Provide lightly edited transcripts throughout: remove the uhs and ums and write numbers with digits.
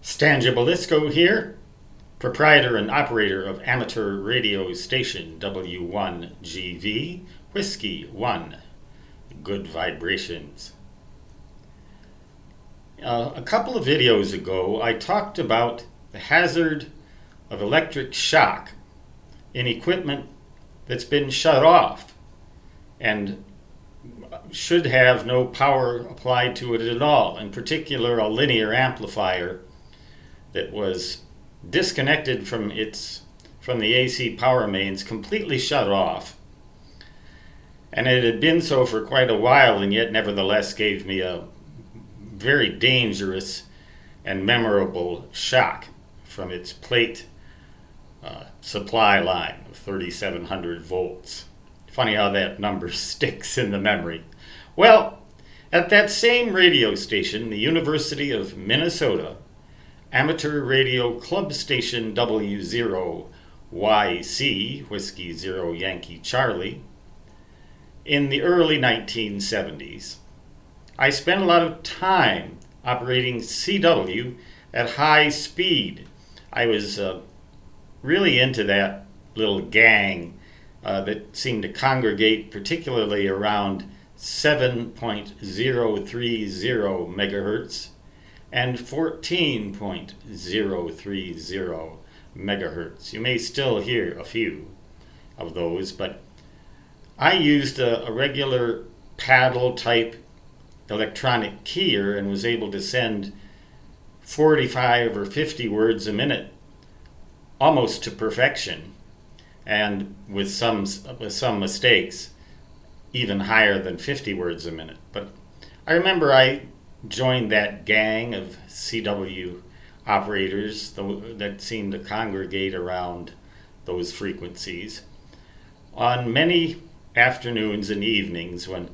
Stan Gibelisco here, proprietor and operator of amateur radio station W1GV, Whiskey 1, Good Vibrations. A couple of videos ago, I talked about the hazard of electric shock in equipment that's been shut off and should have no power applied to it at all, in particular a linear amplifier that was disconnected from the AC power mains, completely shut off. And it had been so for quite a while, and yet nevertheless gave me a very dangerous and memorable shock from its plate supply line of 3700 volts. Funny how that number sticks in the memory. Well, at that same radio station, the University of Minnesota Amateur Radio Club Station W0YC, Whiskey 0 Yankee Charlie, in the early 1970s, I spent a lot of time operating CW at high speed. I was really into that little gang that seemed to congregate particularly around 7.030 megahertz and 14.030 megahertz. You may still hear a few of those, but I used a regular paddle type electronic keyer and was able to send 45 or 50 words a minute almost to perfection, and with some mistakes even higher than 50 words a minute. But I remember I joined that gang of CW operators that seemed to congregate around those frequencies on many afternoons and evenings when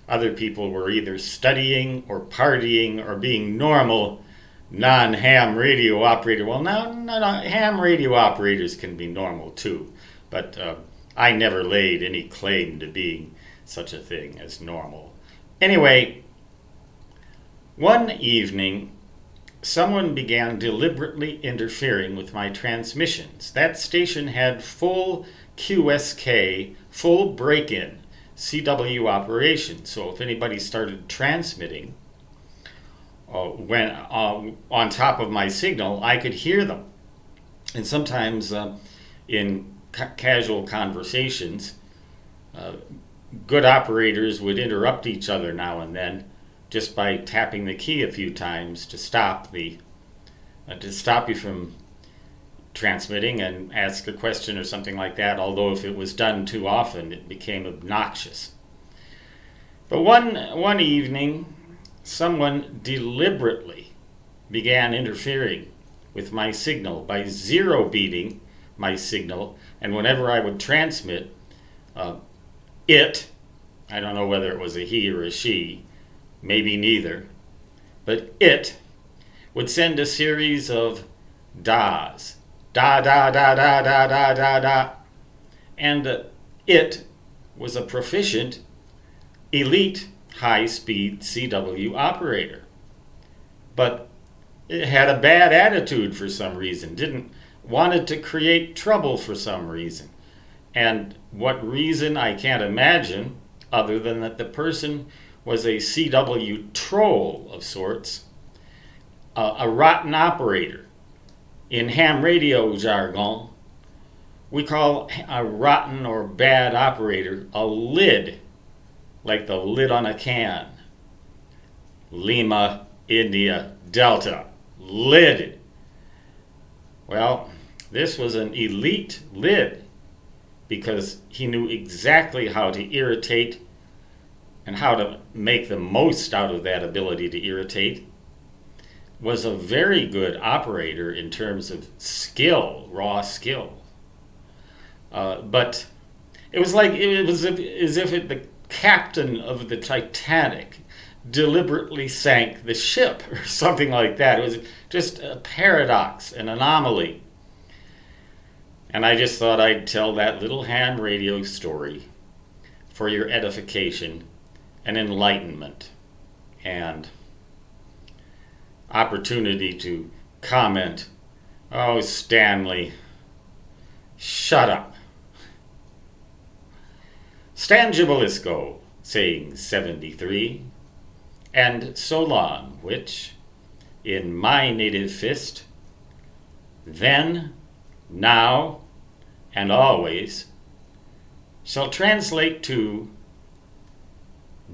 other people were either studying or partying or being normal non-ham radio operator. Well, no, ham radio operators can be normal too, but I never laid any claim to being such a thing as normal. Anyway, one evening, someone began deliberately interfering with my transmissions. That station had full QSK, full break-in CW operation. So if anybody started transmitting when on top of my signal, I could hear them. And sometimes in casual conversations, good operators would interrupt each other now and then, just by tapping the key a few times to stop you from transmitting and ask a question or something like that, although if it was done too often it became obnoxious. But one evening someone deliberately began interfering with my signal by zero beating my signal, and whenever I would transmit, I don't know whether it was a he or a she, maybe neither, but it would send a series of das, da da da da da da da da, and it was a proficient, elite, high-speed CW operator, but it had a bad attitude for some reason, wanted to create trouble for some reason, and what reason I can't imagine, other than that the person was a CW troll of sorts, a rotten operator. In ham radio jargon, we call a rotten or bad operator a lid, like the lid on a can. Lima, India, Delta, lid. Well, this was an elite lid because he knew exactly how to irritate and how to make the most out of that ability to irritate. Was a very good operator in terms of skill, raw skill. But it was as if the captain of the Titanic deliberately sank the ship or something like that. It was just a paradox, an anomaly. And I just thought I'd tell that little ham radio story for your edification and enlightenment and opportunity to comment, "Oh, Stanley, shut up." Stan Gibilisco, saying 73, and so long, which, in my native fist, then, now, and always, shall translate to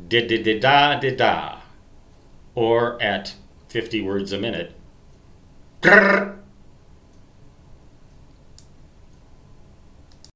da-da-da-da-da-da, or at 50 words a minute, grrr.